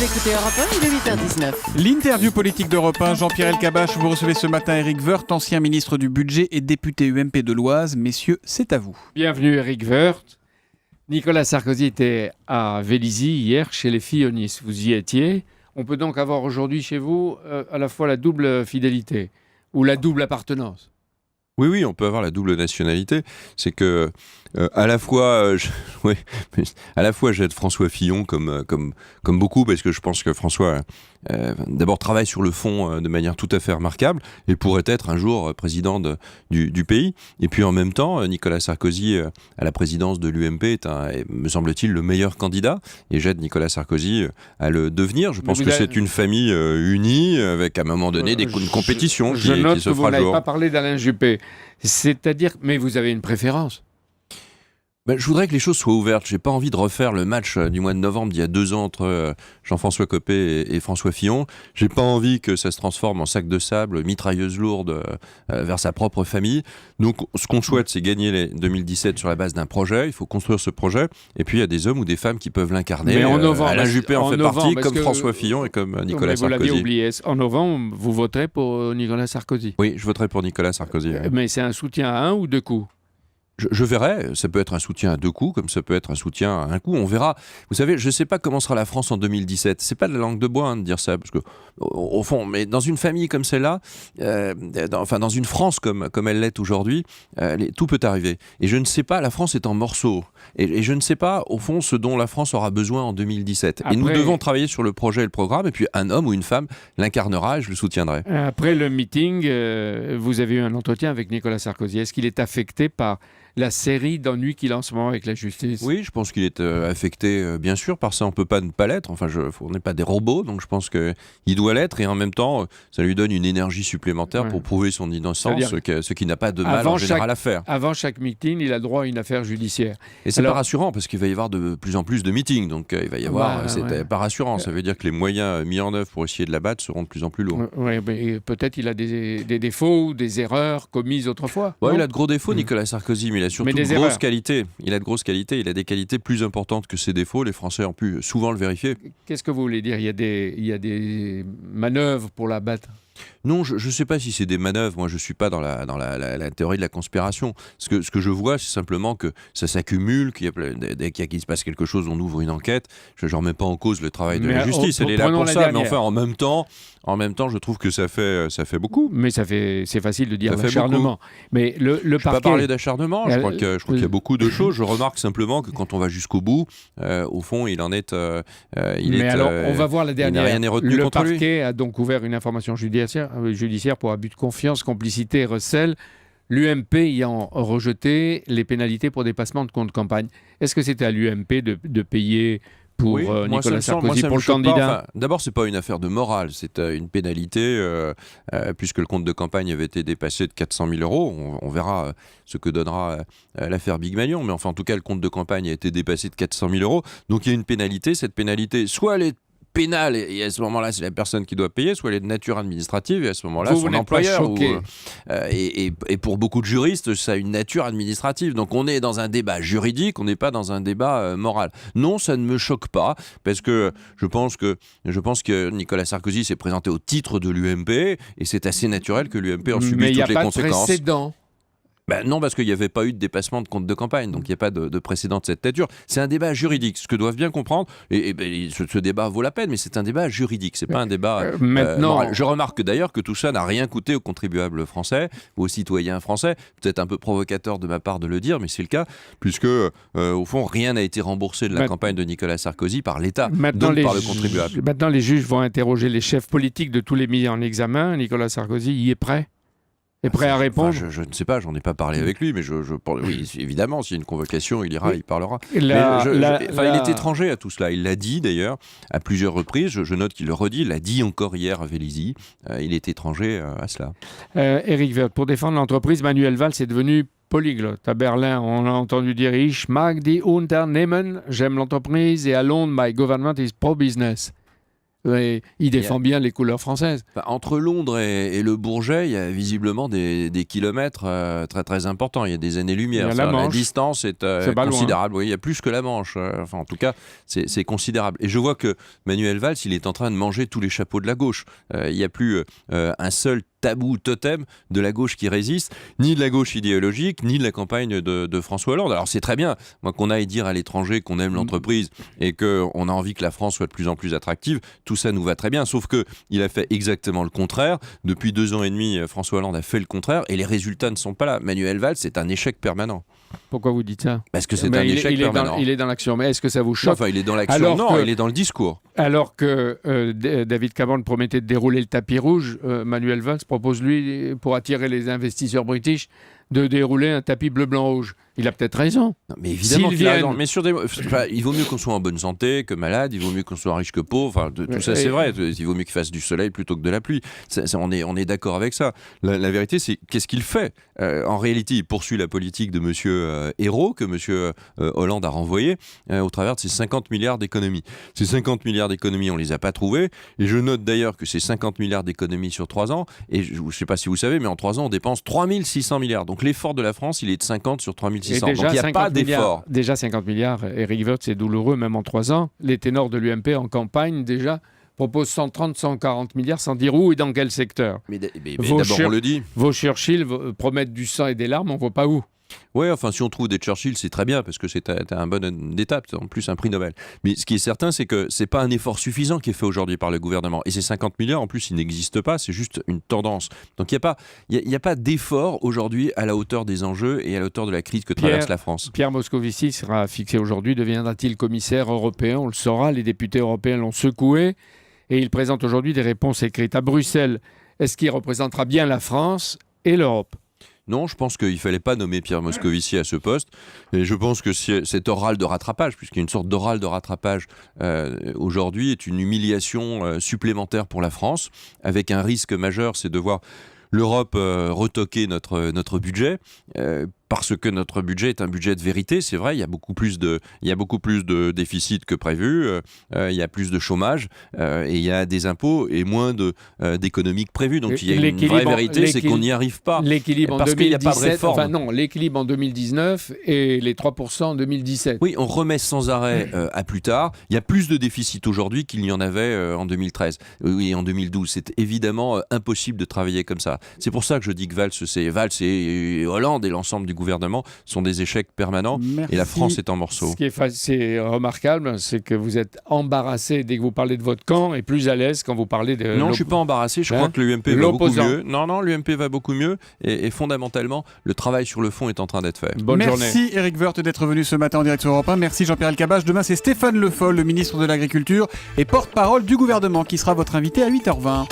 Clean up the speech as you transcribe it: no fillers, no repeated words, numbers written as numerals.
Vous écoutez Europe 1, il est 8h19. L'interview politique d'Europe 1, Jean-Pierre Elkabbach. Vous recevez ce matin Éric Woerth, ancien ministre du Budget et député UMP de l'Oise. Messieurs, c'est à vous. Bienvenue Éric Woerth. Nicolas Sarkozy était à Vélizy hier chez les Fillonis. Vous y étiez. On peut donc avoir aujourd'hui chez vous à la fois la double fidélité ou la double appartenance. Oui, on peut avoir la double nationalité. C'est que à la fois, j'aide François Fillon comme beaucoup, parce que je pense que François d'abord travaille sur le fond de manière tout à fait remarquable et pourrait être un jour président du pays. Et puis en même temps, Nicolas Sarkozy à la présidence de l'UMP est, me semble-t-il, le meilleur candidat, et j'aide Nicolas Sarkozy à le devenir. Je pense que c'est une famille unie, avec à un moment donné une compétition qui se fera jour. Je note que vous n'avez pas parlé d'Alain Juppé. C'est-à-dire, mais vous avez une préférence? Je voudrais que les choses soient ouvertes. J'ai pas envie de refaire le match du mois de novembre d'il y a 2 ans entre Jean-François Copé et François Fillon. J'ai pas envie que ça se transforme en sac de sable, mitrailleuse lourde vers sa propre famille. Donc ce qu'on souhaite, c'est gagner les 2017 sur la base d'un projet. Il faut construire ce projet. Et puis il y a des hommes ou des femmes qui peuvent l'incarner. Mais en novembre, Alain Juppé en fait partie, comme que François Fillon et comme Nicolas Sarkozy. Vous l'aviez oublié. En novembre, vous voterez pour Nicolas Sarkozy. Oui, je voterai pour Nicolas Sarkozy. Mais c'est un soutien à un ou deux coups? Je verrai, ça peut être un soutien à 2 coups, comme ça peut être un soutien à 1 coup, on verra. Vous savez, je ne sais pas comment sera la France en 2017, c'est pas de la langue de bois de dire ça, parce que, au fond, mais dans une famille comme celle-là, dans une France comme elle l'est aujourd'hui, tout peut arriver. Et je ne sais pas, la France est en morceaux, et je ne sais pas, au fond, ce dont la France aura besoin en 2017. Après, et nous devons travailler sur le projet et le programme, et puis un homme ou une femme l'incarnera, et je le soutiendrai. Après le meeting, vous avez eu un entretien avec Nicolas Sarkozy. Est-ce qu'il est affecté par la série d'ennuis qu'il a en ce moment avec la justice? Oui, je pense qu'il est affecté, bien sûr, par ça. On ne peut pas ne pas l'être. Enfin, on n'est pas des robots, donc je pense qu'il doit l'être. Et en même temps, ça lui donne une énergie supplémentaire pour prouver son innocence, ce qui n'a pas de mal en général à faire. Avant chaque meeting, il a droit à une affaire judiciaire. Et c'est pas rassurant, parce qu'il va y avoir de plus en plus de meetings. Donc il va y avoir... c'est pas rassurant. Ça veut dire que les moyens mis en œuvre pour essayer de l'abattre seront de plus en plus lourds. Oui, mais peut-être il a des défauts ou des erreurs commises autrefois. Il a de gros défauts, Nicolas Sarkozy, mais il a surtout de grosses qualités. Il a de grosses qualités, il a des qualités plus importantes que ses défauts. Les Français ont pu souvent le vérifier. Qu'est-ce que vous voulez dire? Il y a des manœuvres pour l'abattre? Non, je ne sais pas si c'est des manœuvres. Moi, je ne suis pas dans la théorie de la conspiration. Ce que je vois, c'est simplement que ça s'accumule, dès qu'il se passe quelque chose, on ouvre une enquête. Je ne remets pas en cause le travail de la justice. Elle est là pour ça. Mais enfin, en même temps, je trouve que ça fait beaucoup. Mais c'est facile de dire l'acharnement. Mais le parquet... Je ne peux pas parler d'acharnement. Je crois qu'il y a beaucoup de choses. Je remarque simplement que quand on va jusqu'au bout, au fond, il en est... on va voir la dernière. Rien n'est retenu contre lui. Le parquet a donc ouvert une information judiciaire pour abus de confiance, complicité et recel, l'UMP ayant rejeté les pénalités pour dépassement de compte campagne. Est-ce que c'était à l'UMP de payer pour Nicolas Sarkozy, pour le candidat? D'abord, ce n'est pas une affaire de morale, c'est une pénalité, puisque le compte de campagne avait été dépassé de 400 000 €. On verra ce que donnera l'affaire Big Malion, mais enfin, en tout cas, le compte de campagne a été dépassé de 400 000 €. Donc il y a une pénalité. Cette pénalité, soit elle est pénale, et à ce moment-là, c'est la personne qui doit payer, soit elle est de nature administrative, et à ce moment-là, son employeur. Et pour beaucoup de juristes, ça a une nature administrative. Donc on est dans un débat juridique, on n'est pas dans un débat moral. Non, ça ne me choque pas, parce que je pense que Nicolas Sarkozy s'est présenté au titre de l'UMP, et c'est assez naturel que l'UMP en subisse toutes les conséquences. Mais il n'y a pas de précédent. Non, parce qu'il n'y avait pas eu de dépassement de compte de campagne, donc il n'y a pas de précédent de cette nature. C'est un débat juridique, ce que doivent bien comprendre, et ce débat vaut la peine, mais c'est un débat juridique, c'est pas un débat moral. Je remarque d'ailleurs que tout ça n'a rien coûté aux contribuables français, aux citoyens français, peut-être un peu provocateur de ma part de le dire, mais c'est le cas, puisque au fond, rien n'a été remboursé de la campagne de Nicolas Sarkozy par l'État, donc par le contribuable. Maintenant, les juges vont interroger les chefs politiques de tous les mis en examen. Nicolas Sarkozy y est prêt? Est prêt à répondre? Je ne sais pas, j'en ai pas parlé avec lui, mais oui, évidemment, s'il y a une convocation, il ira, il parlera. Il est étranger à tout cela. Il l'a dit d'ailleurs à plusieurs reprises. Je note qu'il le redit. Il l'a dit encore hier à Vélizy. Il est étranger à cela. Éric Woerth, pour défendre l'entreprise, Manuel Valls est devenu polyglotte. À Berlin, on a entendu dire Ich mag die Unternehmen, j'aime l'entreprise, et à Londres, my government is pro-business. Et il défend bien les couleurs françaises. Enfin, entre Londres et le Bourget, il y a visiblement des kilomètres très très importants. Il y a des années-lumière. Il y a la La Manche. distance est pas considérable. Oui, il y a plus que la Manche. Enfin, en tout cas, c'est considérable. Et je vois que Manuel Valls, il est en train de manger tous les chapeaux de la gauche. Il n'y a plus un seul tabou totem de la gauche qui résiste, ni de la gauche idéologique, ni de la campagne de François Hollande. Alors c'est très bien, moi, qu'on aille dire à l'étranger qu'on aime l'entreprise et qu'on a envie que la France soit de plus en plus attractive, tout ça nous va très bien, sauf qu'il a fait exactement le contraire. Depuis 2 ans et demi, François Hollande a fait le contraire et les résultats ne sont pas là. Manuel Valls, c'est un échec permanent. Pourquoi vous dites ça? Parce que c'est un échec permanent. Il est dans l'action, mais est-ce que ça vous choque? Enfin, il est dans l'action, il est dans le discours. Alors que David Cameron promettait de dérouler le tapis rouge, Manuel Valls propose, lui, pour attirer les investisseurs british, de dérouler un tapis bleu-blanc-rouge. Il a peut-être raison. Non, mais évidemment S'ils qu'il a viennent- raison. Mais il vaut mieux qu'on soit en bonne santé que malade, il vaut mieux qu'on soit riche que pauvre. Enfin, tout ça, c'est vrai. Il vaut mieux qu'il fasse du soleil plutôt que de la pluie. On est d'accord avec ça. La vérité, c'est qu'est-ce qu'il fait en réalité, il poursuit la politique de M. Ayrault, que M. Hollande a renvoyé, au travers de ces 50 milliards d'économies. Ces 50 milliards d'économies, on ne les a pas trouvés. Et je note d'ailleurs que ces 50 milliards d'économies sur 3 ans, et je ne sais pas si vous savez, mais en 3 ans, on dépense 3 600 milliards. Donc l'effort de la France, il est de 50 sur 3 600. Donc il n'y a pas d'effort. Déjà 50 milliards, Éric Woerth, c'est douloureux, même en 3 ans. Les ténors de l'UMP en campagne, déjà, proposent 130, 140 milliards, sans dire où et dans quel secteur. Mais Vos d'abord, on le dit. Vos Churchill promettent du sang et des larmes, on ne voit pas où. Oui, enfin, si on trouve des Churchill, c'est très bien, parce que c'est un bon étape, en plus un prix Nobel. Mais ce qui est certain, c'est que c'est pas un effort suffisant qui est fait aujourd'hui par le gouvernement. Et ces 50 milliards, en plus, ils n'existent pas, c'est juste une tendance. Donc il n'y a pas d'effort aujourd'hui à la hauteur des enjeux et à la hauteur de la crise que traverse la France. Pierre Moscovici sera fixé aujourd'hui, deviendra-t-il commissaire européen? On le saura, les députés européens l'ont secoué, et il présente aujourd'hui des réponses écrites à Bruxelles. Est-ce qu'il représentera bien la France et l'Europe? Non, je pense qu'il ne fallait pas nommer Pierre Moscovici à ce poste. Et je pense que cet oral de rattrapage, puisqu'il y a une sorte d'oral de rattrapage aujourd'hui, est une humiliation supplémentaire pour la France, avec un risque majeur, c'est de voir l'Europe retoquer notre budget. Parce que notre budget est un budget de vérité, c'est vrai, il y a beaucoup plus de déficit que prévu, il y a plus de chômage, et il y a des impôts et moins d'économies que prévu. Donc il y a une vraie vérité, c'est qu'on n'y arrive pas. L'équilibre en parce qu'il n'y a pas de 2017, réforme. enfin non, l'équilibre en 2019 et les 3% en 2017. Oui, on remet sans arrêt à plus tard. Il y a plus de déficit aujourd'hui qu'il n'y en avait en 2013 et en 2012. C'est évidemment impossible de travailler comme ça. C'est pour ça que je dis que Valls et Hollande et l'ensemble du gouvernement sont des échecs permanents. Merci. Et la France est en morceaux. Ce qui est c'est remarquable, c'est que vous êtes embarrassé dès que vous parlez de votre camp et plus à l'aise quand vous parlez de... Non, je ne suis pas embarrassé. Je crois que l'UMP va beaucoup mieux. Non, l'UMP va beaucoup mieux. Et fondamentalement, le travail sur le fond est en train d'être fait. Bonne journée. Merci Éric Woerth d'être venu ce matin en direct sur Europe 1. Merci Jean-Pierre Elkabbach. Demain, c'est Stéphane Le Foll, le ministre de l'Agriculture et porte-parole du gouvernement, qui sera votre invité à 8h20.